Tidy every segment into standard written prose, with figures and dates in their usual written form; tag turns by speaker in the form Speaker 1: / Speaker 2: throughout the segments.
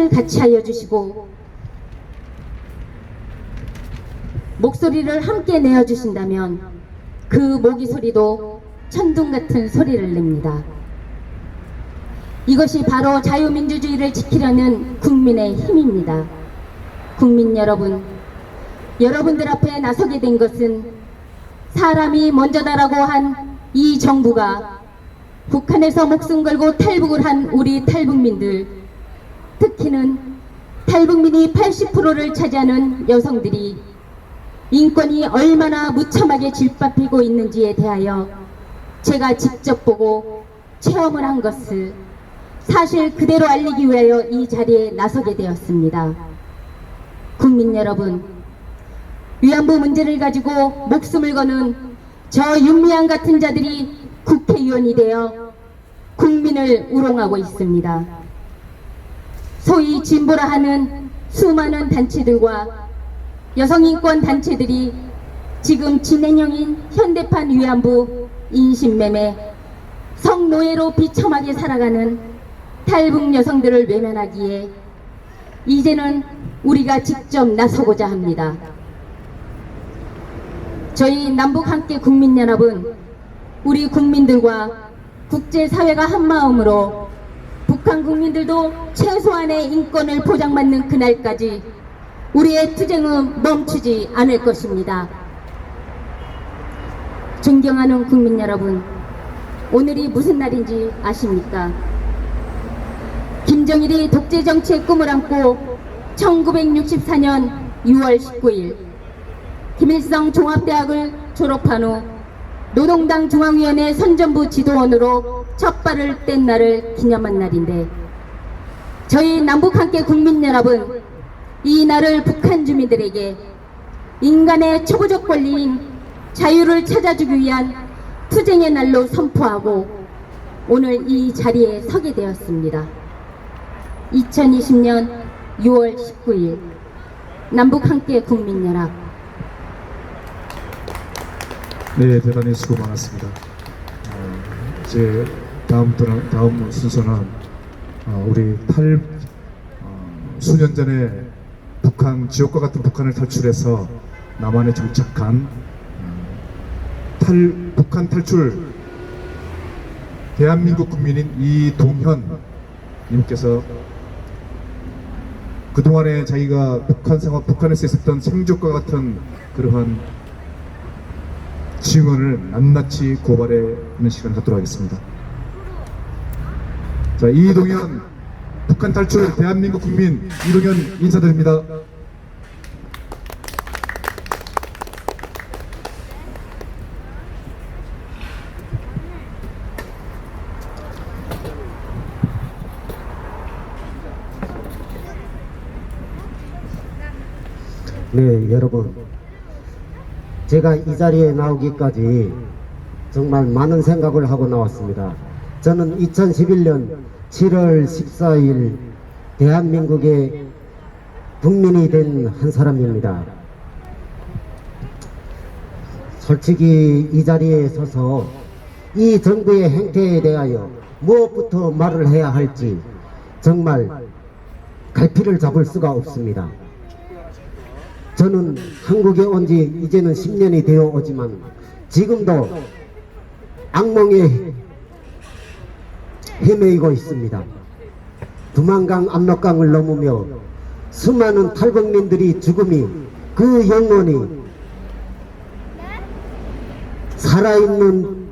Speaker 1: 뜻을 같이 하여 주시고 목소리를 함께 내어주신다면 그 모기 소리도 천둥 같은 소리를 냅니다. 이것이 바로 자유민주주의를 지키려는 국민의 힘입니다. 국민 여러분, 여러분들 앞에 나서게 된 것은 사람이 먼저다라고 한 이 정부가 북한에서 목숨 걸고 탈북을 한 우리 탈북민들, 특히는 탈북민이 80%를 차지하는 여성들이 인권이 얼마나 무참하게 짓밟히고 있는지에 대하여 제가 직접 보고 체험을 한 것을 사실 그대로 알리기 위하여 이 자리에 나서게 되었습니다. 국민 여러분, 위안부 문제를 가지고 목숨을 거는 저 윤미향 같은 자들이 국회의원이 되어 국민을 우롱하고 있습니다. 소위 진보라 하는 수많은 단체들과 여성인권 단체들이 지금 진행형인 현대판 위안부, 인신매매, 성노예로 비참하게 살아가는 탈북 여성들을 외면하기에 이제는 우리가 직접 나서고자 합니다. 저희 남북함께 국민연합은 우리 국민들과 국제사회가 한마음으로 북한 국민들도 최소한의 인권을 보장받는 그날까지 우리의 투쟁은 멈추지 않을 것입니다. 존경하는 국민 여러분, 오늘이 무슨 날인지 아십니까? 김정일이 독재정치의 꿈을 안고 1964년 6월 19일 김일성 종합대학을 졸업한 후 노동당 중앙위원회 선전부 지도원으로 첫 발을 뗀 날을 기념한 날인데, 저희 남북함께 국민연합은 이 날을 북한 주민들에게 인간의 초보적 권리인 자유를 찾아주기 위한 투쟁의 날로 선포하고 오늘 이 자리에 서게 되었습니다. 2020년 6월 19일 남북함께 국민연합.
Speaker 2: 네, 대단히 수고 많았습니다. 이제 다음 순서는 우리 수년 전에 지옥과 같은 북한을 탈출해서 남한에 정착한 북한 탈출 대한민국 국민인 이동현 님께서 그동안에 자기가 북한에서 있었던 생족과 같은 그러한 증언을 낱낱이 고발하는 시간을 갖도록 하겠습니다. 자, 이동현 북한 탈출 대한민국 국민 이동현 인사드립니다.
Speaker 3: 네, 여러분, 제가 이 자리에 나오기까지 정말 많은 생각을 하고 나왔습니다. 저는 2011년 7월 14일 대한민국의 국민이 된 한 사람입니다. 솔직히 이 자리에 서서 이 정부의 행태에 대하여 무엇부터 말을 해야 할지 정말 갈피를 잡을 수가 없습니다. 저는 한국에 온 지 이제는 10년이 되어 오지만 지금도 악몽에 헤매이고 있습니다. 두만강 압록강을 넘으며 수많은 탈북민들이 죽음이 그 영혼이 살아있는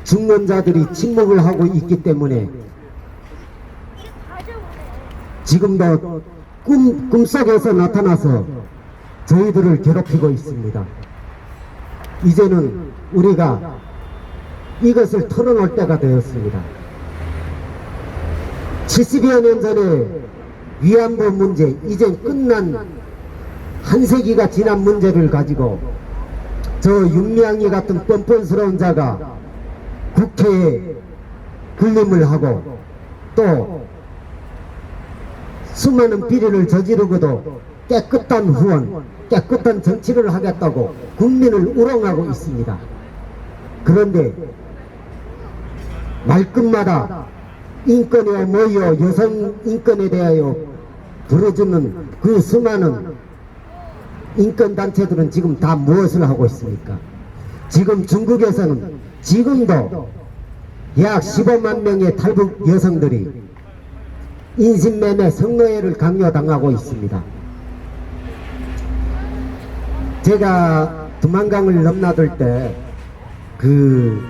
Speaker 3: 죽는 자들이 침묵을 하고 있기 때문에 지금도 꿈속에서 나타나서 저희들을 괴롭히고 있습니다. 이제는 우리가 이것을 털어놓을 때가 되었습니다. 70여 년 전에 위안부 문제, 이제 끝난 한 세기가 지난 문제를 가지고 저 윤미향이 같은 뻔뻔스러운 자가 국회에 군림을 하고 또 수많은 비리를 저지르고도 깨끗한 후원, 깨끗한 정치를 하겠다고 국민을 우롱하고 있습니다. 그런데 말끝마다 인권이요 뭐요 여성 인권에 대하여 부르주는 그 수많은 인권단체들은 지금 다 무엇을 하고 있습니까? 지금 중국에서는 지금도 약 15만 명의 탈북 여성들이 인신매매 성노예를 강요당하고 있습니다. 제가 두만강을 넘나들 때 그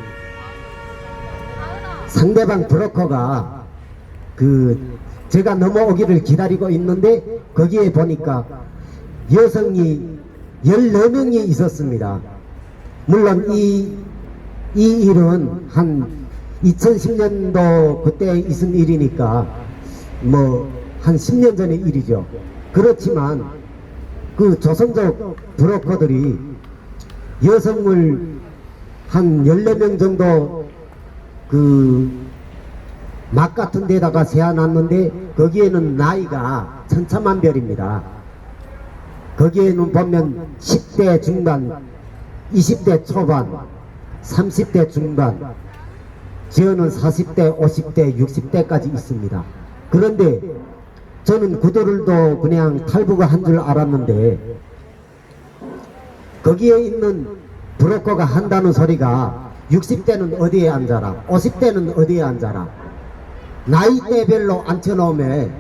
Speaker 3: 상대방 브로커가 제가 넘어오기를 기다리고 있는데 거기에 보니까 여성이 14명이 있었습니다. 물론 이 일은 한 2010년도 그때 있은 일이니까 뭐 한 10년 전의 일이죠. 그렇지만 그 조선족 브로커들이 여성을 한 14명 정도 막 같은 데다가 세워놨는데 거기에는 나이가 천차만별입니다. 거기에는 보면 10대 중반, 20대 초반, 30대 중반, 지어는 40대, 50대, 60대까지 있습니다. 그런데 저는 그들도 그냥 탈북을 한 줄 알았는데 거기에 있는 브로커가 한다는 소리가 60대는 어디에 앉아라, 50대는 어디에 앉아라, 나이대별로 앉혀놓으면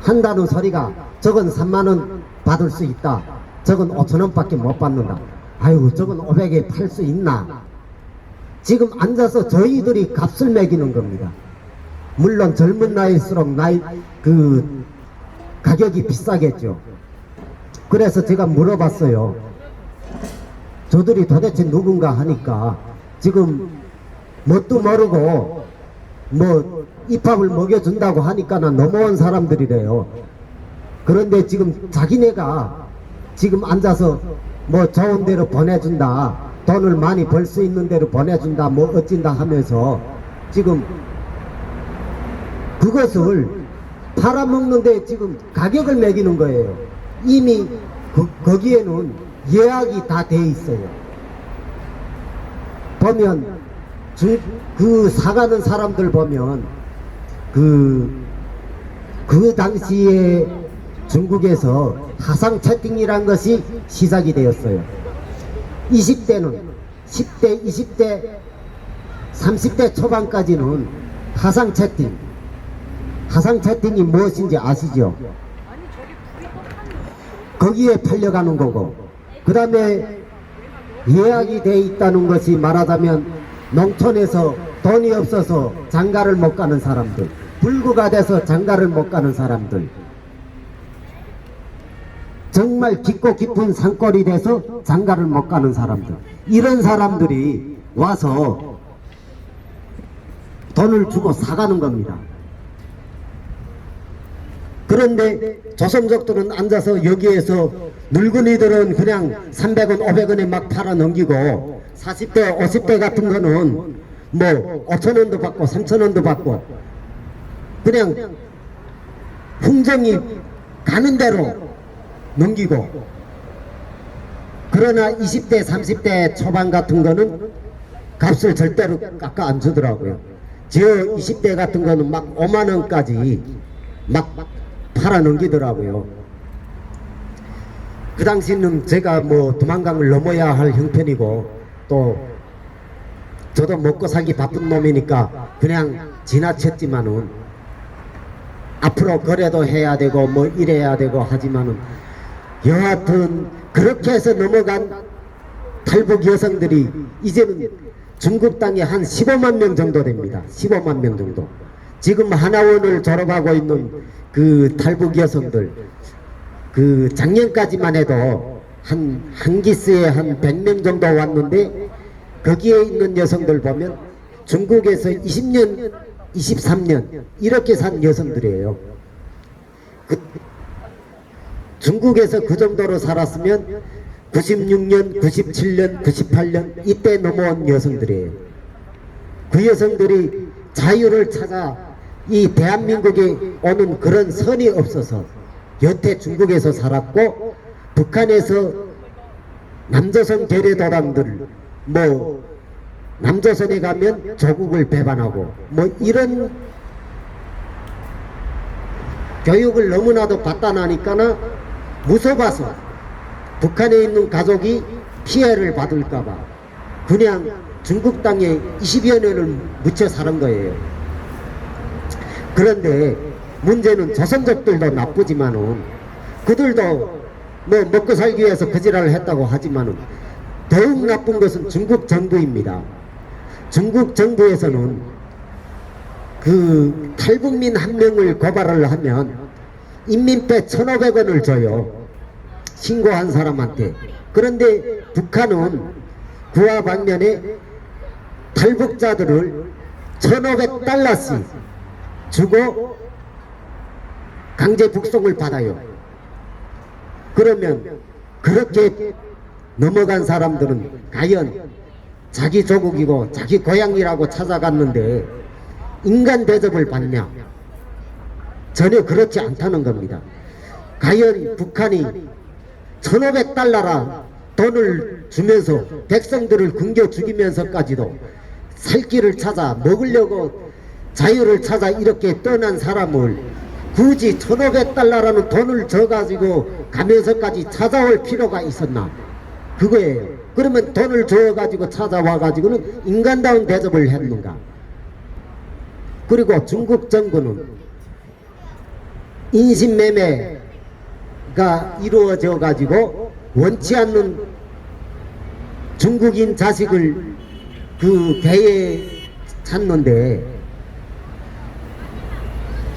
Speaker 3: 한다는 소리가 저건 3만원 받을 수 있다, 저건 5천원 밖에 못 받는다, 아이고 저건 500에 팔 수 있나. 지금 앉아서 저희들이 값을 매기는 겁니다. 물론 젊은 나이일수록 가격이 비싸겠죠. 그래서 제가 물어봤어요. 저들이 도대체 누군가 하니까 지금 뭣도 모르고 뭐 입학을 먹여준다고 하니까는 넘어온 사람들이래요. 그런데 지금 자기네가 지금 앉아서 뭐 좋은 데로 보내준다, 돈을 많이 벌 수 있는 데로 보내준다, 뭐 어찐다 하면서 지금 그것을 팔아먹는데 지금 가격을 매기는 거예요. 이미 거기에는 예약이 다 돼 있어요. 보면 그 사가는 사람들 보면 그 당시에 중국에서 하상 채팅이란 것이 시작이 되었어요. 20대는 10대, 20대, 30대 초반까지는 하상 채팅. 하상 채팅이 무엇인지 아시죠? 거기에 팔려가는 거고, 그 다음에 예약이 돼 있다는 것이 말하자면 농촌에서 돈이 없어서 장가를 못 가는 사람들, 불구가 돼서 장가를 못 가는 사람들, 정말 깊고 깊은 산골이 돼서 장가를 못 가는 사람들, 이런 사람들이 와서 돈을 주고 사가는 겁니다. 그런데 조선족들은 앉아서 여기에서 늙은이들은 그냥 300원, 500원에 막 팔아 넘기고 40대, 50대 같은 거는 뭐 5천원도 받고 3천원도 받고 그냥 흥정이 가는 대로 넘기고, 그러나 20대, 30대 초반 같은 거는 값을 절대로 깎아 안 주더라고요. 저 20대 같은 거는 막 5만원까지 막 팔아 넘기더라고요. 그 당시는 제가 뭐 두만강을 넘어야 할 형편이고 또 저도 먹고 살기 바쁜 놈이니까 그냥 지나쳤지만은 앞으로 거래도 해야 되고 뭐 이래야 되고 하지만은 여하튼 그렇게 해서 넘어간 탈북 여성들이 이제는 중국 땅에 한 15만 명 정도 됩니다. 15만 명 정도. 지금 하나원을 졸업하고 있는 그 탈북 여성들, 그 작년까지만 해도 한 기스에 한 100명 정도 왔는데 거기에 있는 여성들 보면 중국에서 20년, 23년 이렇게 산 여성들이에요. 중국에서 그 정도로 살았으면 96년, 97년, 98년 이때 넘어온 여성들이에요. 그 여성들이 자유를 찾아 이 대한민국에 오는 그런 선이 없어서 여태 중국에서 살았고, 북한에서 남조선 괴뢰도당들 뭐 남조선에 가면 조국을 배반하고 뭐 이런 교육을 너무나도 받다 나니까는 무서워서 북한에 있는 가족이 피해를 받을까봐 그냥 중국 땅에 20여 년을 묻혀 사는 거예요. 그런데 문제는 조선족들도 나쁘지만은 그들도 뭐 먹고 살기 위해서 거지랄을 했다고 하지만은 더욱 나쁜 것은 중국 정부입니다. 중국 정부에서는 그 탈북민 한 명을 고발을 하면 인민폐 1,500원을 줘요. 신고한 사람한테. 그런데 북한은 그와 반면에 탈북자들을 1,500달러씩 주고 강제 북송을 받아요. 그러면 그렇게 넘어간 사람들은 과연 자기 조국이고 자기 고향이라고 찾아갔는데 인간 대접을 받냐? 전혀 그렇지 않다는 겁니다. 과연 북한이 1,500달러라 돈을 주면서 백성들을 굶겨 죽이면서까지도 살 길을 찾아 먹으려고 자유를 찾아 이렇게 떠난 사람을 굳이 1,500달러라는 돈을 줘가지고 가면서까지 찾아올 필요가 있었나? 그거예요. 그러면 돈을 줘가지고 찾아와가지고는 인간다운 대접을 했는가? 그리고 중국 정부는 인신매매가 이루어져 가지고 원치 않는 중국인 자식을 그 배에 찾는데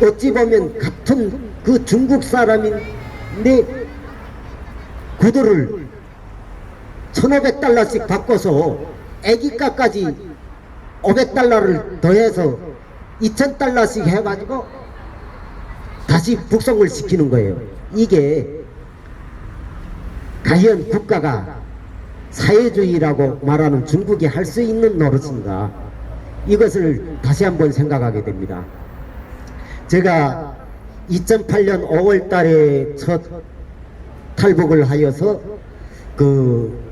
Speaker 3: 어찌 보면 같은 그 중국 사람인데 그들을 1,500달러씩 바꿔서 애기가까지 500달러를 더해서 2,000달러씩 해가지고 다시 북송을 시키는 거예요. 이게 과연 국가가 사회주의라고 말하는 중국이 할 수 있는 노릇인가? 이것을 다시 한번 생각하게 됩니다. 제가 2008년 5월 달에 첫 탈북을 하여서 그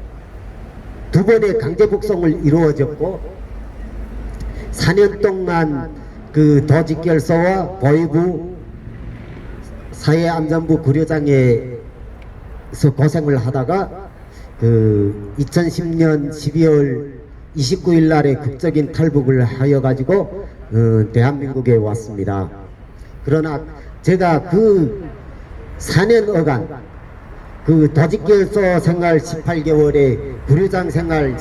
Speaker 3: 두 번의 강제 북송을 이루어졌고 4년 동안 그 도직결소와 보위부 사회안전부 구류장에서 고생을 하다가 그 2010년 12월 29일 날에 극적인 탈북을 하여 가지고 대한민국에 왔습니다. 그러나 제가 그 4년여간 그 도직결소 생활 18개월에 구류장 생활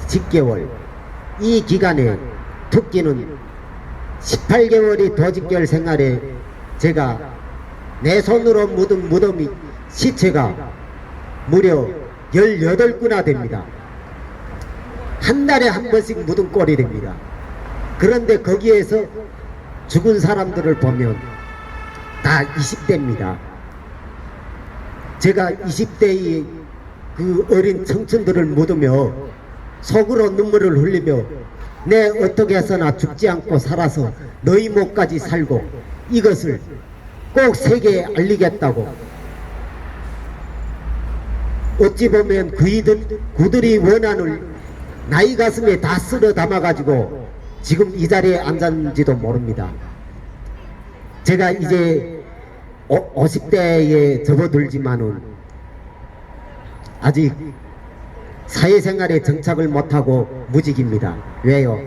Speaker 3: 10개월 이 기간에 특기는 18개월이 도직결 생활에 제가 내 손으로 묻은 무덤이 시체가 무려 18구나 됩니다. 한 달에 한 번씩 묻은 꼴이 됩니다. 그런데 거기에서 죽은 사람들을 보면 다 20대입니다. 제가 20대의 그 어린 청춘들을 묻으며 속으로 눈물을 흘리며 내 어떻게 해서나 죽지 않고 살아서 너희 목까지 살고 이것을 꼭 세계에 알리겠다고. 어찌 보면 그들이 원한을 나이 가슴에 다 쓸어 담아가지고 지금 이 자리에 앉았는지도 모릅니다. 제가 이제 50대에 접어들지만은 아직 사회생활에 정착을 못하고 무직입니다. 왜요?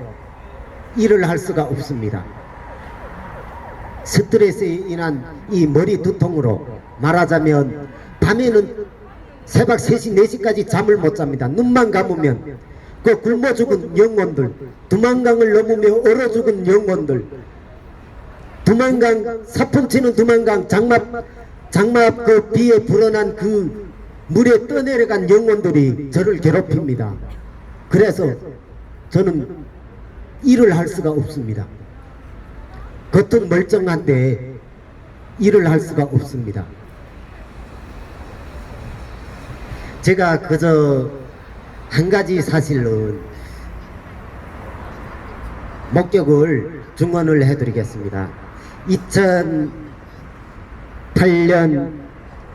Speaker 3: 일을 할 수가 없습니다. 스트레스에 인한 이 머리 두통으로 말하자면 밤에는 새벽 3시 4시까지 잠을 못 잡니다. 눈만 감으면 그 굶어 죽은 영혼들, 두만강을 넘으며 얼어 죽은 영혼들, 두만강 사푼치는 두만강 장막 그 비에 불어난 그 물에 떠내려간 영혼들이 저를 괴롭힙니다. 그래서 저는 일을 할 수가 없습니다. 겉은 멀쩡한데 일을 할 수가 없습니다. 제가 그저 한 가지 사실은 목격을 증언을 해드리겠습니다. 2008년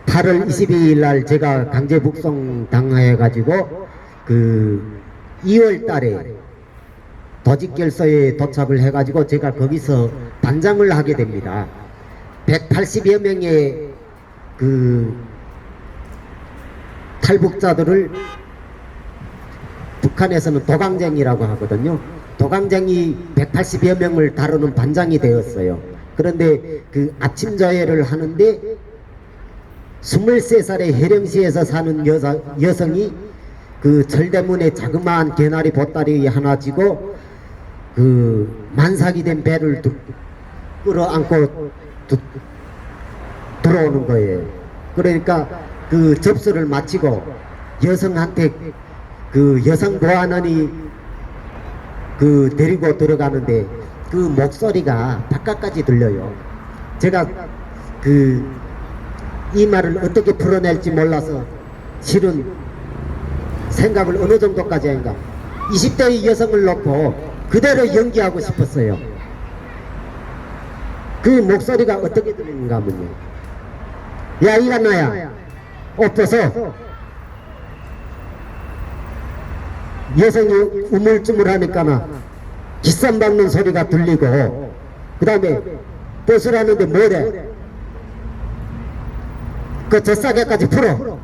Speaker 3: 8월 22일 날 제가 강제 북송 당해 가지고 그 2월 달에 도직결소에 도착을 해가지고 제가 거기서 단장을 하게 됩니다. 180여 명의 그 탈북자들을 북한에서는 도강쟁이라고 하거든요. 도강쟁이 180여 명을 다루는 반장이 되었어요. 그런데 그 아침 조회를 하는데 23살의 해령시에서 사는 여성이 그 절대문에 자그마한 개나리 보따리 하나 쥐고 그 만삭이 된 배를 끌어안고 들어오는 거예요. 그러니까 그 접수를 마치고 여성한테 그 여성 보안원이 그 데리고 들어가는데 그 목소리가 바깥까지 들려요. 제가 그 이 말을 어떻게 풀어낼지 몰라서 실은 생각을 어느 정도까지 한가 20대의 여성을 놓고 그대로 연기하고 싶었어요. 그 목소리가 어떻게 들리는가 하면요, 야 이간나야 옷 벗어. 여성이 우물쭈물하니까 기쌈 박는 소리가 들리고 그 다음에 벗으라는데 뭐래, 그 젖사개까지 풀어,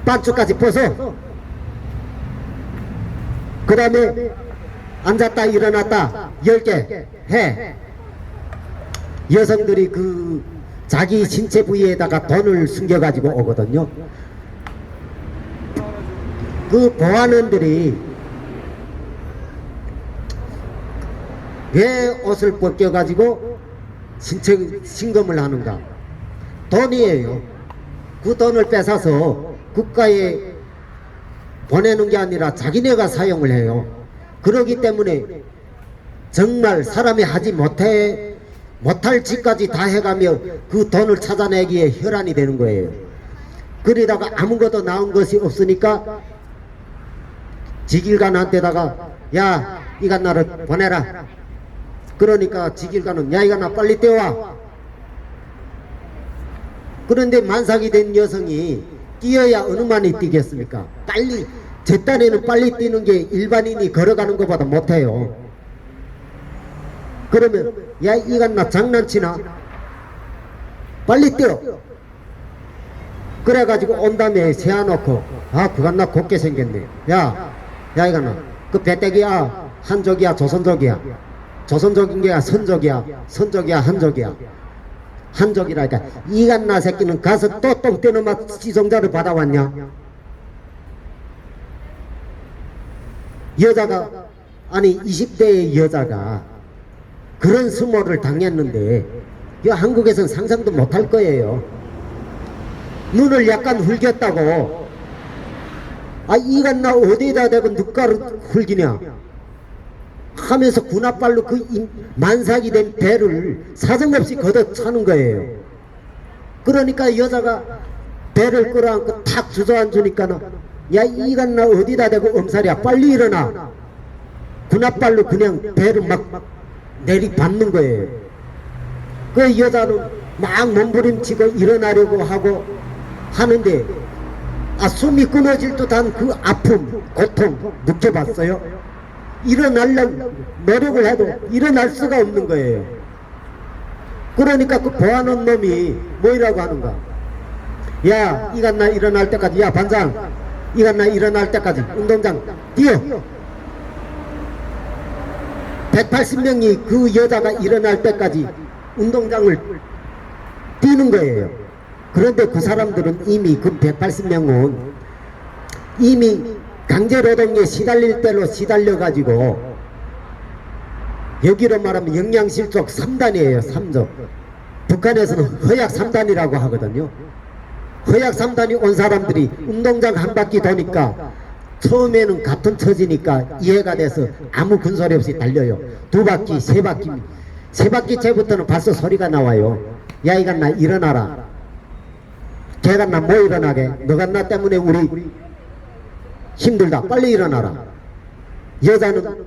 Speaker 3: 반쪽까지 벗어. 그 다음에 앉았다 일어났다 10개 해. 여성들이 그 자기 신체 부위에다가 돈을 숨겨가지고 오거든요. 그 보안원들이 왜 옷을 벗겨가지고 신체 신검을 하는가? 돈이에요. 그 돈을 뺏어서 국가에 보내는 게 아니라 자기네가 사용을 해요. 그러기 때문에 정말 사람이 하지 못할 짓까지 다 해가며 그 돈을 찾아내기에 혈안이 되는 거예요. 그러다가 아무것도 나온 것이 없으니까 지길관한테다가 야 이간 나를 보내라. 그러니까 지길관은 야 이간 나 빨리 떼와. 그런데 만삭이 된 여성이 뛰어야 어느 만이 뛰겠습니까? 빨리 제 딴에는 빨리 뛰는 게 일반인이 걸어가는 것보다 못해요. 그러면 야 이간 나 장난치나? 빨리 뛰어. 그래가지고 온 다음에 세워놓고 아 그간 나 곱게 생겼네. 야 이간 나 그 배때기야 한족이야 조선족이야? 조선족인 게야 선족이야? 선족이야 한족이야? 한족이라니까 이간 나 새끼는 가서 또 똥 떼는 맛 지성자를 받아왔냐? 여자가 아니 20대의 여자가 그런 수모를 당했는데 이 한국에서는 상상도 못할 거예요. 눈을 약간 흘겼다고 아 이간 나 어디에다 대고 늑가를 흘기냐 하면서 군합발로 그 만삭이 된 배를 사정없이 걷어차는 거예요. 그러니까 여자가 배를 끌어안고 탁 주저앉으니까는 야 이간 나 어디다 대고 엄살이야 빨리 일어나. 군합발로 그냥 배를 막 내리받는 거예요. 그 여자는 막 몸부림치고 일어나려고 하고 하는데 아 숨이 끊어질 듯한 그 아픔 고통 느껴봤어요? 일어나려고 노력을 해도 일어날 수가 없는 거예요. 그러니까 그 보아놓은 놈이 뭐라고 하는가? 야 이간 나 일어날 때까지 야 반장 이간 나 일어날 때까지 운동장 뛰어. 180명이 그 여자가 일어날 때까지 운동장을 뛰는 거예요. 그런데 그 사람들은 이미 그 180명은 이미 강제노동에 시달릴 대로 시달려가지고 여기로 말하면 영양실족 3단이에요. 3조. 북한에서는 허약 3단이라고 하거든요. 허약 3단이 온 사람들이 운동장 한 바퀴 도니까 처음에는 같은 처지니까 이해가 돼서 아무 군소리 없이 달려요. 2바퀴, 3바퀴. 3바퀴째부터는 벌써 소리가 나와요. 야 이간 나 일어나라. 걔가 나 뭐 일어나게? 너가 나 때문에 우리 힘들다. 빨리 일어나라. 여자는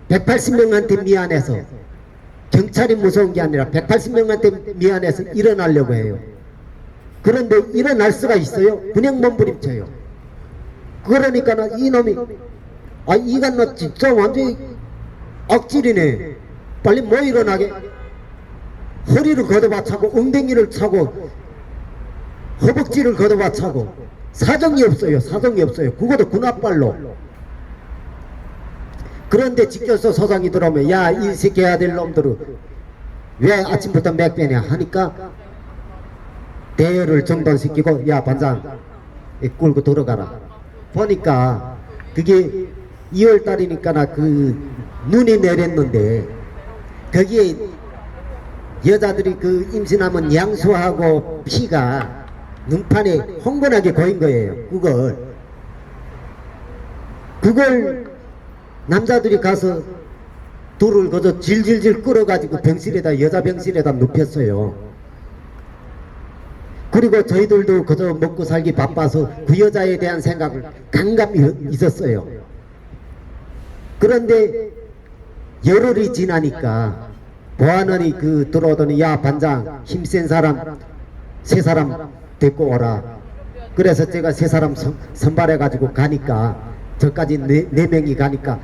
Speaker 3: 180명한테 미안해서 경찰이 무서운 게 아니라 180명한테 미안해서 일어나려고 해요. 그런데 일어날 수가 있어요? 그냥 몸부림쳐요. 그러니까 이놈이 아 이간 너 진짜 완전히 악질이네. 빨리 뭐 일어나게. 허리를 걷어봐 차고 엉덩이를 차고 허벅지를 걷어봐 차고 사정이 없어요. 사정이 없어요. 그것도 군합발로. 그런데 지켜서 서장이 들어오면 야 이 새끼 해야 될 놈들은 왜 아침부터 맥배냐 하니까 대열을 정돈시키고 야 반장 끌고 들어가라. 보니까 그게 2월달이니까 그 눈이 내렸는데 거기에 여자들이 그 임신하면 양수하고 피가 눈판에 홍건하게 고인 거예요. 그걸 남자들이 가서 둘을 그저 질질질 끌어가지고 병실에다 여자 병실에다 눕혔어요. 그리고 저희들도 그저 먹고 살기 바빠서 그 여자에 대한 생각을 강감이 있었어요. 그런데 열흘이 지나니까 보안원이 그 들어오더니 야 반장 힘센 사람 3사람 데리고 오라. 그래서 제가 3사람 선발해 가지고 가니까 저까지 4명이 가니까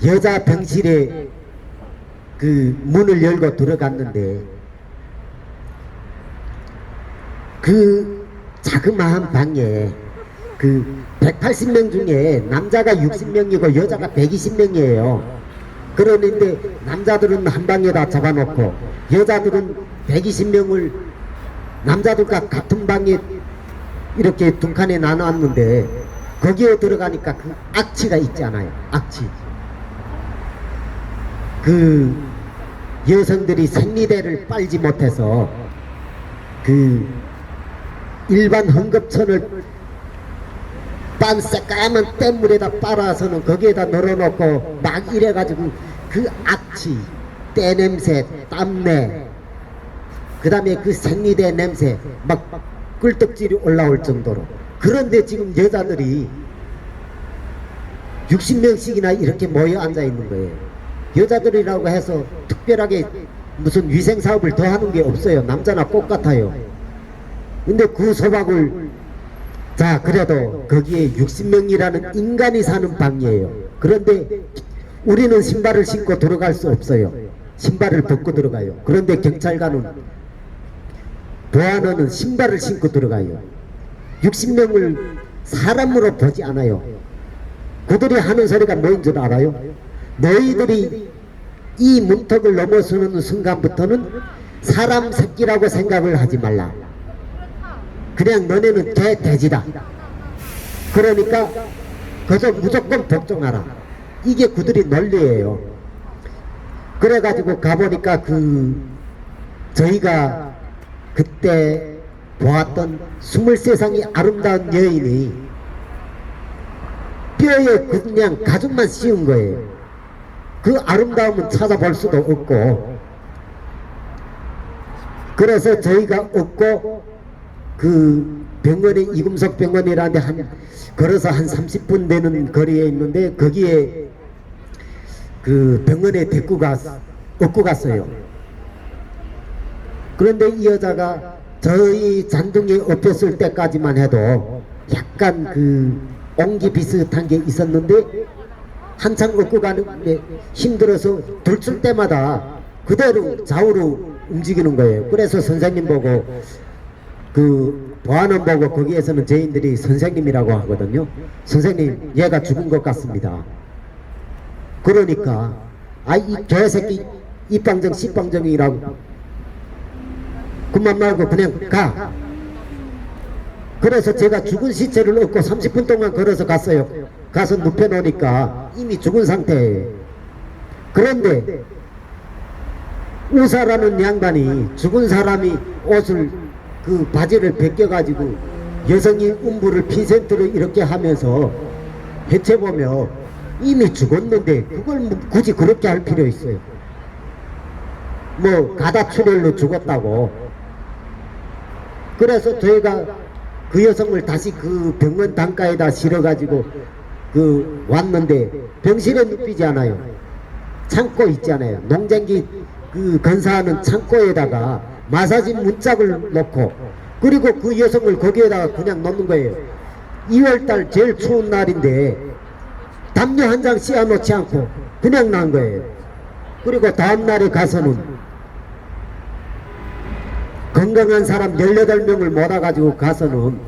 Speaker 3: 여자 병실에 그 문을 열고 들어갔는데 그 자그마한 방에 그 180명 중에 남자가 60명이고 여자가 120명이에요. 그러는데 남자들은 한 방에다 잡아놓고 여자들은 120명을 남자들과 같은 방에 이렇게 두 칸에 나눠놨는데 거기에 들어가니까 그 악취가 있잖아요. 악취. 그 여성들이 생리대를 빨지 못해서 그 일반 헝겊천을 빤 새까만 뗏물에다 빨아서는 거기에다 널어놓고 막 이래가지고 그 악취, 때 냄새, 땀내, 그 다음에 그 생리대 냄새 막 꿀떡질이 올라올 정도로. 그런데 지금 여자들이 60명씩이나 이렇게 모여 앉아 있는 거예요. 여자들이라고 해서 특별하게 무슨 위생사업을 더 하는 게 없어요. 남자나 똑같아요. 근데 그 소박을 자 그래도 거기에 60명이라는 인간이 사는 방이에요. 그런데 우리는 신발을 신고 들어갈 수 없어요. 신발을 벗고 들어가요. 그런데 경찰관은 보안원은 신발을 신고 들어가요. 60명을 사람으로 보지 않아요. 그들이 하는 소리가 뭐인 줄 알아요? 너희들이 이 문턱을 넘어서는 순간부터는 사람 새끼라고 생각을 하지 말라. 그냥 너네는 돼지다. 그러니까 그저 무조건 복종하라. 이게 그들이 논리예요. 그래가지고 가보니까 저희가 그때 보았던 23상이 아름다운 여인이 뼈에 그냥 가죽만 씌운 거예요. 그 아름다움은 찾아볼 수도 없고. 그래서 저희가 없고 그 병원에 이금석 병원이라는데 걸어서 한 30분 되는 거리에 있는데 거기에 그 병원에 업고 갔어요. 그런데 이 여자가 저희 잔둥이에 엎였을 때까지만 해도 약간 그 옹기 비슷한 게 있었는데 한참 업고 가는데 힘들어서 들출 때마다 그대로 좌우로 움직이는 거예요. 그래서 선생님 보고 그 보안원 보고 거기에서는 저희들이 선생님이라고 하거든요. 선생님 얘가 죽은 것 같습니다. 그러니까 이 개새끼 입방정 씨방정이라고 그만 말고 그냥 가. 그래서 제가 죽은 시체를 얻고 30분 동안 걸어서 갔어요. 가서 눕혀놓으니까 이미 죽은 상태예요. 그런데 우사라는 양반이 죽은 사람이 옷을 그 바지를 벗겨가지고 여성이 음부를 핀센트로 이렇게 하면서 해체보며 이미 죽었는데 그걸 굳이 그렇게 할 필요 있어요. 뭐 가다출혈로 죽었다고. 그래서 저희가 그 여성을 다시 그 병원 단가에다 실어가지고 왔는데 병실에 눕히지 않아요. 창고 있잖아요. 농장기 그 건사하는 창고에다가 마사지 문짝을 놓고 그리고 그 여성을 거기에다가 그냥 놓는 거예요. 2월달 제일 추운 날인데 담요 한 장 씌워놓지 않고 그냥 난 거예요. 그리고 다음날에 가서는 건강한 사람 18명을 몰아가지고 가서는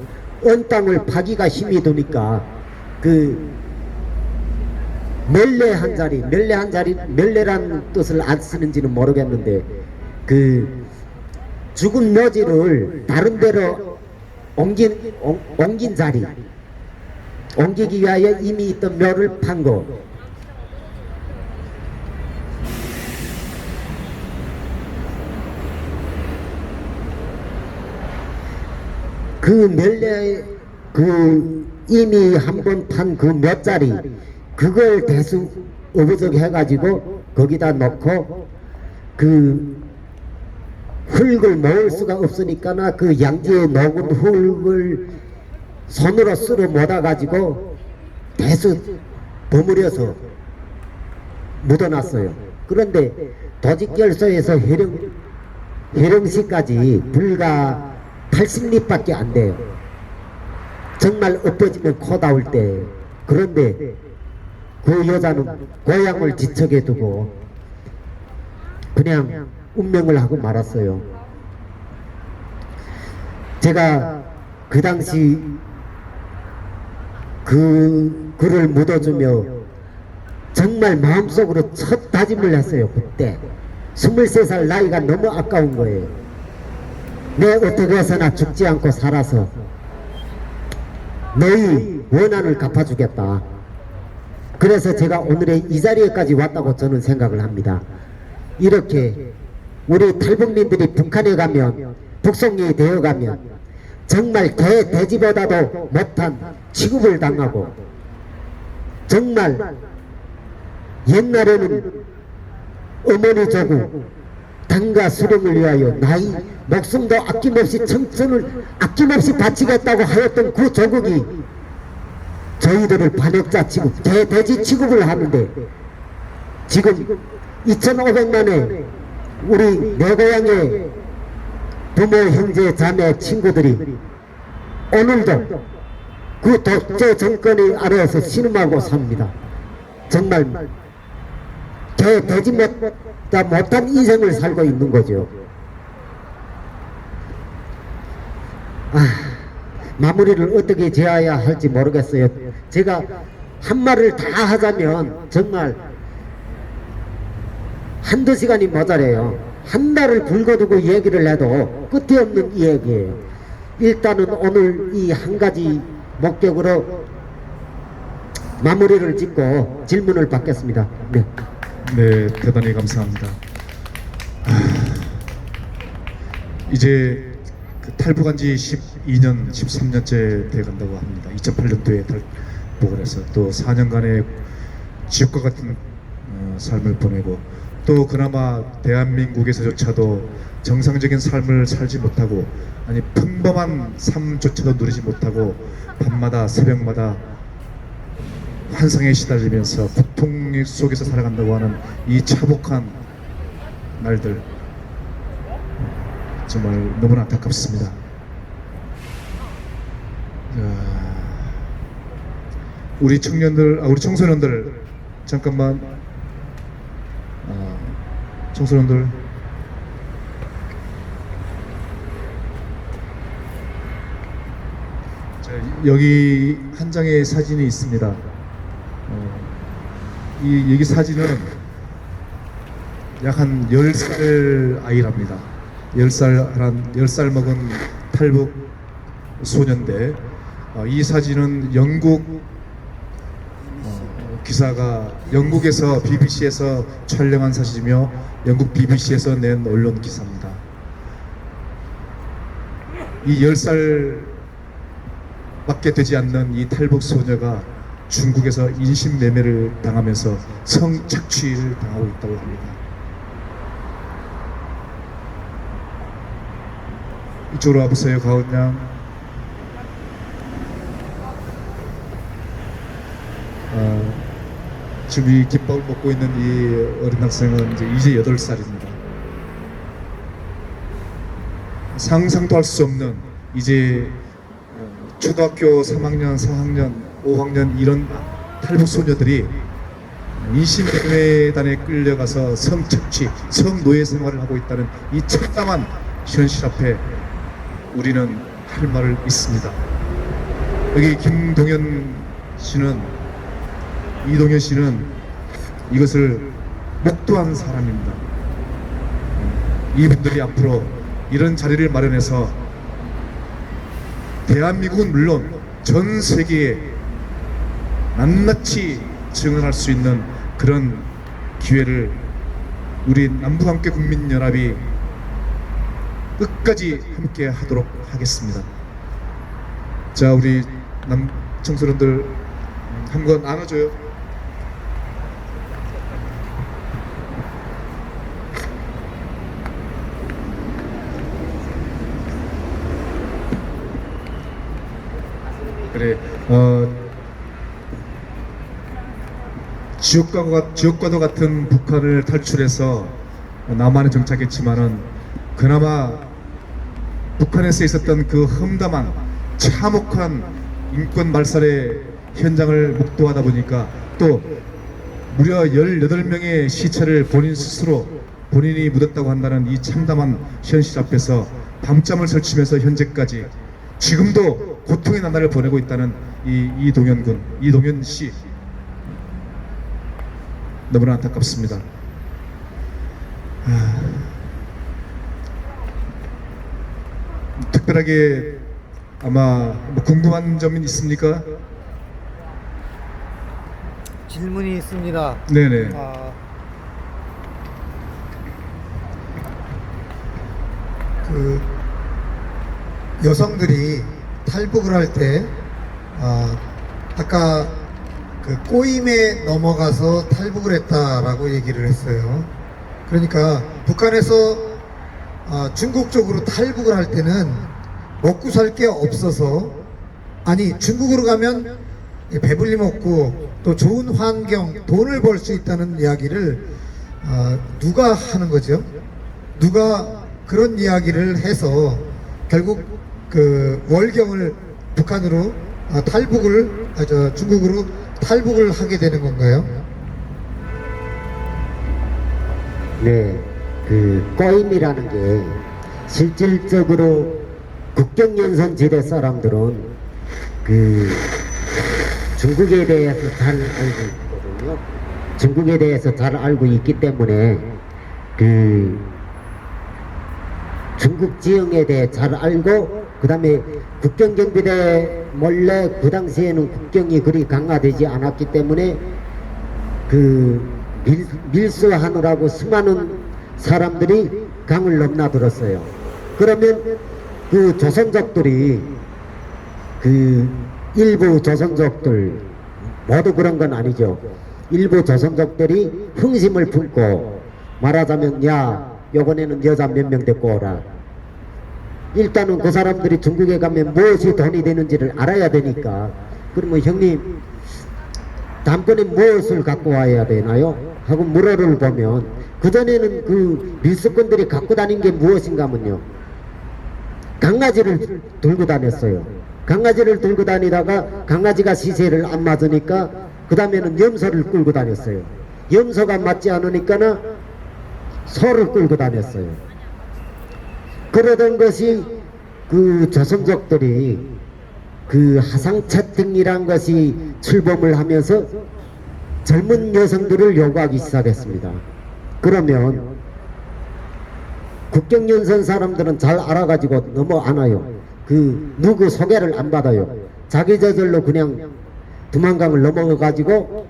Speaker 3: 언 땅을 파기가 힘이 드니까 그 멜레 한 자리, 멜레란 뜻을 안 쓰는지는 모르겠는데 그 죽은 묘지를 다른 데로 옮긴 자리, 옮기기 위하여 이미 있던 묘를 판 거. 그 멜레 그 이미 한번 판 그 몇 자리 그걸 대수 어부적 해가지고 거기다 넣고 그 흙을 모을 수가 없으니까나 그 양지에 녹은 흙을 손으로 쓸어 모아 가지고 대수 버무려서 묻어놨어요. 그런데 도직결소에서 해령시까지 불과 80리밖에 안 돼요. 정말 엎어지면 코 나올 때. 그런데 그 여자는 고향을 지척에 두고 그냥 운명을 하고 말았어요. 제가 그 당시 그 글을 묻어주며 정말 마음속으로 첫 다짐을 했어요. 그때 23살 나이가 너무 아까운 거예요. 내 어떻게 해서나 죽지 않고 살아서 너희 원한을 갚아주겠다. 그래서 제가 오늘의 이 자리에까지 왔다고 저는 생각을 합니다. 이렇게 우리 탈북민들이 북한에 가면 북송이 되어 가면 정말 개 돼지보다도 못한 취급을 당하고 정말 옛날에는 어머니 조국 당과 수령을 위하여 나이 목숨도 아낌없이 청춘을 아낌없이 바치겠다고 하였던 그 조국이 저희들을 반역자 취급, 개 돼지 취급을 하는데 지금 2,500만의 우리 내 고향의 부모, 형제, 자매, 친구들이 오늘도 그 독재 정권의 아래에서 신음하고 삽니다. 정말 개 돼지보다 못한 인생을 살고 있는 거죠. 마무리를 어떻게 지어야 할지 모르겠어요. 제가 한 말을 다 하자면 정말 한두 시간이 모자라요. 한 달을 불거두고 얘기를 해도 끝이 없는 이 얘기예요. 일단은 오늘 이 한 가지 목격으로 마무리를 짓고 질문을 받겠습니다. 네.
Speaker 2: 네, 대단히 감사합니다. 이제 그 탈북한 지 12년, 13년째 돼 간다고 합니다. 2008년도에 탈북을 해서 또 4년간의 지옥과 같은 삶을 보내고 또 그나마 대한민국에서조차도 정상적인 삶을 살지 못하고 아니 평범한 삶조차도 누리지 못하고 밤마다 새벽마다 환상에 시달리면서 고통 속에서 살아간다고 하는 이 차복한 날들 정말 너무나 안타깝습니다. 우리 청년들, 우리 청소년들 잠깐만, 청소년들 자, 여기 한 장의 사진이 있습니다. 이 사진은 약 한 10살 아이랍니다. 10살 먹은 탈북 소년인데 이 사진은 영국 기사가 영국에서 BBC에서 촬영한 사진이며 영국 BBC에서 낸 언론 기사입니다. 이 10살 밖에 되지 않는 이 탈북 소녀가 중국에서 인신매매를 당하면서 성착취를 당하고 있다고 합니다. 이쪽으로 와보세요, 가은양. 지금 이 김밥을 먹고 있는 이 어린 학생은 이제 8살입니다. 상상도 할 수 없는 이제 초등학교 3학년, 4학년, 5학년 이런 탈북 소녀들이 인신매매단에 끌려가서 성착취, 성노예 생활을 하고 있다는 이 참담한 현실 앞에 우리는 할 말을 있습니다. 여기 김동현 씨는, 이동현 씨는 이것을 목도한 사람입니다. 이분들이 앞으로 이런 자리를 마련해서 대한민국은 물론 전 세계에 낱낱이 증언할 수 있는 그런 기회를 우리 남북함께 국민연합이 끝까지 함께 하도록 하겠습니다. 자, 우리 남 청소년들 한번 안아줘요. 그래, 지옥과도 같은 북한을 탈출해서 남한에 정착했지만은 그나마 북한에서 있었던 그 험담한 참혹한 인권 말살의 현장을 목도하다 보니까 또 무려 18명의 시체를 본인 스스로 본인이 묻었다고 한다는 이 참담한 현실 앞에서 밤잠을 설치면서 현재까지 지금도 고통의 나날을 보내고 있다는 이 이동현 씨, 너무나 안타깝습니다. 특별하게 아마 뭐 궁금한 점이 있습니까?
Speaker 4: 질문이 있습니다.
Speaker 2: 네네.
Speaker 5: 그 여성들이 탈북을 할 때 아까 그 꼬임에 넘어가서 탈북을 했다라고 얘기를 했어요. 그러니까 북한에서 중국 쪽으로 탈북을 할 때는 먹고 살 게 없어서, 아니 중국으로 가면 배불리 먹고 또 좋은 환경, 돈을 벌 수 있다는 이야기를 누가 하는 거죠? 누가 그런 이야기를 해서 결국 그 월경을 북한으로 중국으로 탈북을 하게 되는 건가요?
Speaker 3: 네, 그 꼬임이라는 게 실질적으로 국경연선 지대 사람들은 그 중국에 대해서 잘 알고 있거든요. 중국에 대해서 잘 알고 있기 때문에 그 중국 지형에 대해 잘 알고, 그 다음에 국경경비대 몰래 그 당시에는 국경이 그리 강화되지 않았기 때문에 그 밀수하느라고 수많은 사람들이 강을 넘나들었어요. 그러면 그 조선족들이, 그 일부 조선족들, 모두 그런 건 아니죠. 일부 조선족들이 흥심을 품고 말하자면, 야 요번에는 여자 몇 명 데리고 오라. 일단은 그 사람들이 중국에 가면 무엇이 돈이 되는지를 알아야 되니까, 그러면 형님 다음번에 무엇을 갖고 와야 되나요? 하고 물어를 보면, 그전에는 그 밀수꾼들이 갖고 다닌 게 무엇인가 하면요, 강아지를 들고 다녔어요. 강아지를 들고 다니다가 강아지가 시세를 안 맞으니까 그 다음에는 염소를 끌고 다녔어요. 염소가 맞지 않으니까는 소를 끌고 다녔어요. 그러던 것이 그 조선족들이 그 하상 채팅이란 것이 출범을 하면서 젊은 여성들을 요구하기 시작했습니다. 그러면 국경연선 사람들은 잘 알아가지고 넘어 안 와요. 그 누구 소개를 안 받아요. 자기 저절로 그냥 두만강을 넘어가가지고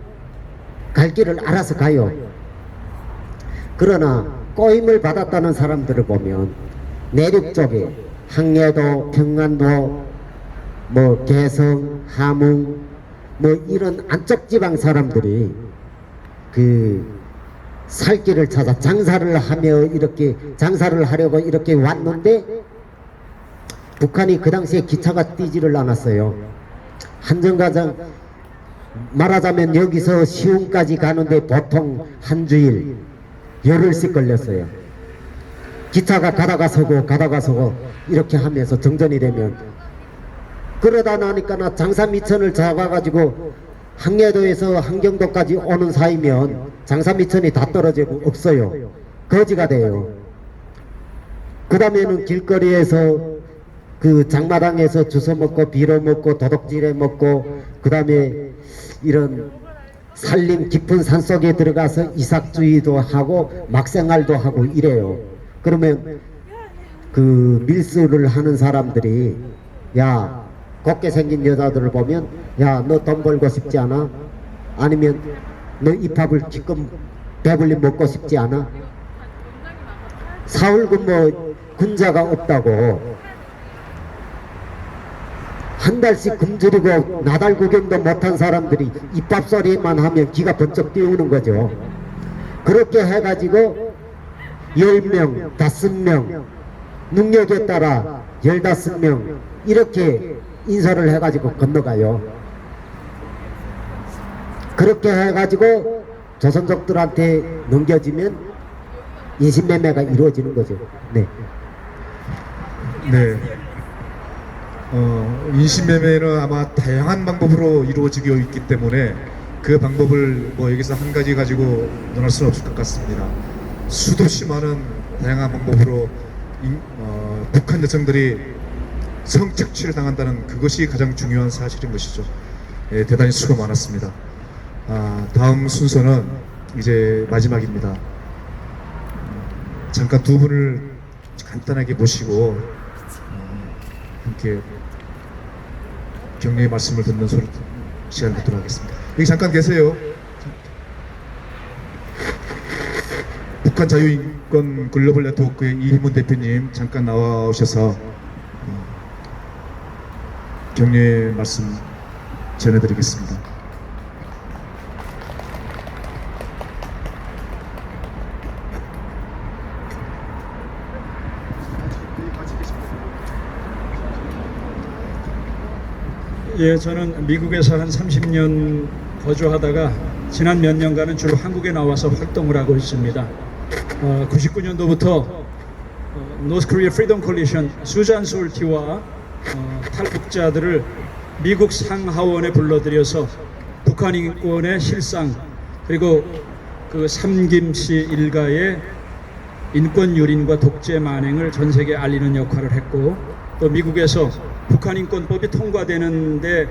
Speaker 3: 갈 길을 알아서 가요. 그러나 꼬임을 받았다는 사람들을 보면 내륙 쪽에 항해도, 평안도, 뭐 개성, 함흥, 뭐 이런 안쪽 지방 사람들이 그 살 길을 찾아 장사를 하며 이렇게 장사를 하려고 이렇게 왔는데, 북한이 그 당시에 기차가 뛰지를 않았어요. 한정거장 말하자면 여기서 시흥까지 가는데 보통 한 주일, 열흘씩 걸렸어요. 기차가 가다가 서고 이렇게 하면서 정전이 되면, 그러다 나니까 나 장사 미천을 잡아가지고 항해도에서 한경도까지 오는 사이면 장사미천이 다 떨어지고 없어요. 거지가 돼요. 그 다음에는 길거리에서 그 장마당에서 주워 먹고 빌어 먹고 도둑질해 먹고 그 다음에 이런 산림 깊은 산속에 들어가서 이삭주의도 하고 막생활도 하고 이래요. 그러면 그 밀수를 하는 사람들이 야 곱게 생긴 여자들을 보면 야 너 돈 벌고 싶지 않아? 아니면 너 이 밥을 지금 배불리 먹고 싶지 않아? 사흘근무 군자가 없다고 한 달씩 굶주리고 나달 구경도 못한 사람들이 입밥 소리만 하면 기가 번쩍 뛰우는 거죠. 그렇게 해가지고 10명, 5명 능력에 따라 15명 이렇게 인사를 해가지고 건너가요. 그렇게 해가지고 조선족들한테 넘겨지면 인신매매가 이루어지는 거죠. 네.
Speaker 2: 네. 인신매매는 아마 다양한 방법으로 이루어지고 있기 때문에 그 방법을 뭐 여기서 한 가지 가지고 논할 수는 없을 것 같습니다. 수도 없이 많은 다양한 방법으로 북한 여성들이 성착취를 당한다는 그것이 가장 중요한 사실인 것이죠. 예, 대단히 수고 많았습니다. 다음 순서는 이제 마지막입니다. 잠깐 두 분을 간단하게 모시고 함께 격려의 말씀을 듣는 시간을 갖도록 하겠습니다. 여기 잠깐 계세요. 북한 자유인권 글로벌 네트워크의 이희문 대표님 잠깐 나와오셔서 격려의 말씀 전해드리겠습니다.
Speaker 6: 예, 저는 미국에서 한 30년 거주하다가 지난 몇 년간은 주로 한국에 나와서 활동을 하고 있습니다. 99년도부터 노스 코리아 프리덤 콜리션 수잔 솔티와 탈북자들을 미국 상하원에 불러들여서 북한 인권의 실상 그리고 그 삼김씨 일가의 인권 유린과 독재 만행을 전 세계에 알리는 역할을 했고 또 미국에서 북한 인권법이 통과되는데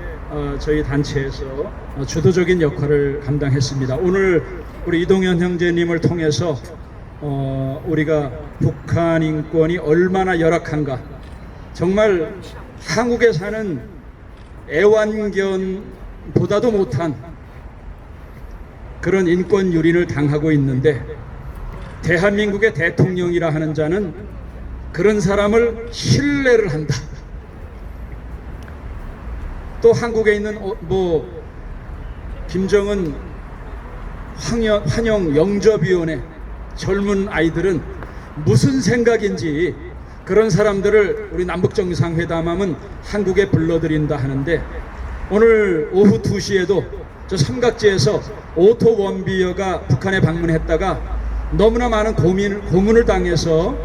Speaker 6: 저희 단체에서 주도적인 역할을 감당했습니다. 오늘 우리 이동현 형제님을 통해서 우리가 북한 인권이 얼마나 열악한가 정말 한국에 사는 애완견보다도 못한 그런 인권 유린을 당하고 있는데 대한민국의 대통령이라 하는 자는 그런 사람을 신뢰를 한다. 또 한국에 있는 김정은 환영 영접위원회 젊은 아이들은 무슨 생각인지 그런 사람들을 우리 남북정상회담하면 한국에 불러들인다 하는데 오늘 오후 2시에도 저 삼각지에서 오토 원비어가 북한에 방문했다가 너무나 많은 고문을 당해서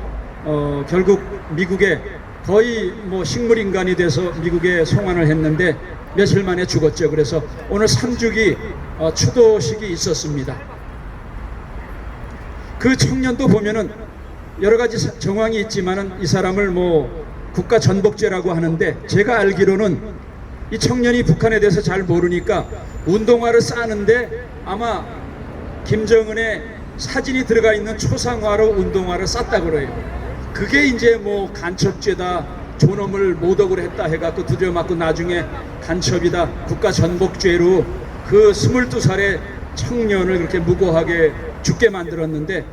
Speaker 6: 결국 미국에 거의 식물인간이 돼서 미국에 송환을 했는데 며칠 만에 죽었죠. 그래서 오늘 3주기 추도식이 있었습니다. 그 청년도 보면은 여러 가지 정황이 있지만은 이 사람을 국가 전복죄라고 하는데 제가 알기로는 이 청년이 북한에 대해서 잘 모르니까 운동화를 싸는데 아마 김정은의 사진이 들어가 있는 초상화로 운동화를 쌌다 그래요. 그게 이제 간첩죄다, 존엄을 모독을 했다 해갖고 두드려 맞고 나중에 간첩이다, 국가 전복죄로 그 22살의 청년을 그렇게 무고하게 죽게 만들었는데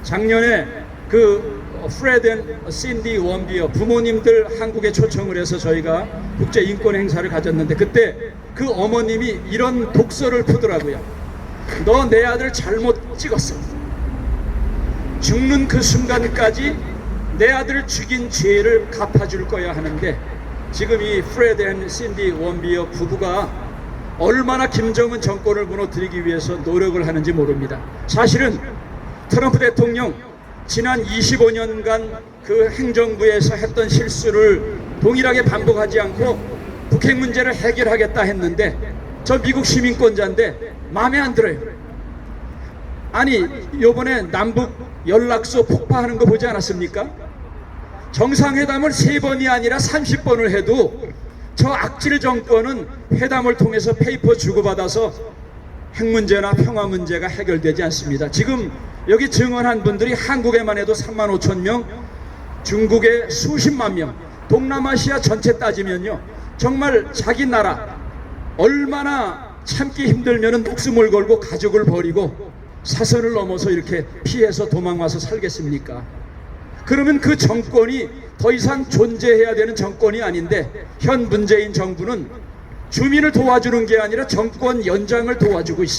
Speaker 6: 작년에 그 프레드 앤 신디 원비어 부모님들 한국에 초청을 해서 저희가 국제 인권 행사를 가졌는데 그때 그 어머님이 이런 독서를 푸더라고요. 너 내 아들 잘못 찍었어. 죽는 그 순간까지 내 아들을 죽인 죄를 갚아줄 거야 하는데 지금 이 프레드 앤 신디 원비어 부부가 얼마나 김정은 정권을 무너뜨리기 위해서 노력을 하는지 모릅니다. 사실은 트럼프 대통령 지난 25년간 그 행정부에서 했던 실수를 동일하게 반복하지 않고 북핵 문제를 해결하겠다 했는데 저 미국 시민권자인데 마음에 안 들어요. 아니 요번에 남북 연락소 폭파하는 거 보지 않았습니까? 정상회담을 3번이 아니라 30번을 해도 저 악질 정권은 회담을 통해서 페이퍼 주고받아서 핵 문제나 평화 문제가 해결되지 않습니다. 지금 여기 증언한 분들이 한국에만 해도 3만 5천 명, 중국에 수십만 명, 동남아시아 전체 따지면요 정말 자기 나라 얼마나 참기 힘들면 목숨을 걸고 가족을 버리고 사선을 넘어서 이렇게 피해서 도망와서 살겠습니까? 그러면 그 정권이 더 이상 존재해야 되는 정권이 아닌데 현 문재인 정부는 주민을 도와주는 게 아니라 정권 연장을 도와주고 있습니다.